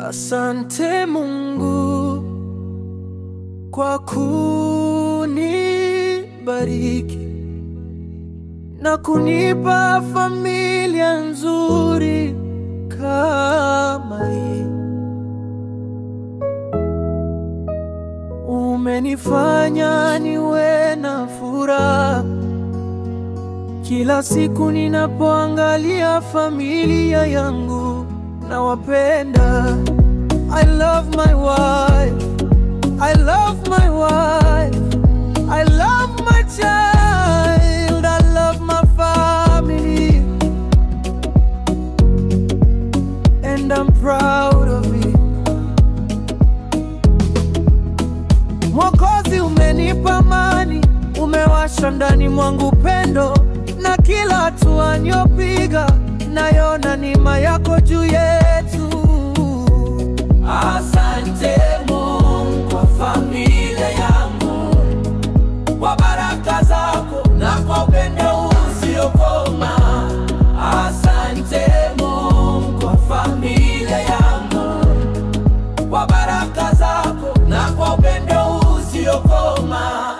Asante Mungu kwa kunibariki na kunipa familia nzuri kama hii. Umenifanya niwe na furaha kila siku ninapoangalia familia yangu na wapenda. I love my wife, I love my wife, I love my child, I love my family, and I'm proud of it. Mwokozi, umenipa amani, umewasha ndani mwangu upendo, na kila hatua ninayopiga naiona neema yako juu yetu. Asante Mungu kwa familia yangu, kwa baraka zako na kwa upendo usiokoma. Asante Mungu kwa familia yangu, kwa baraka zako na kwa upendo usiokoma.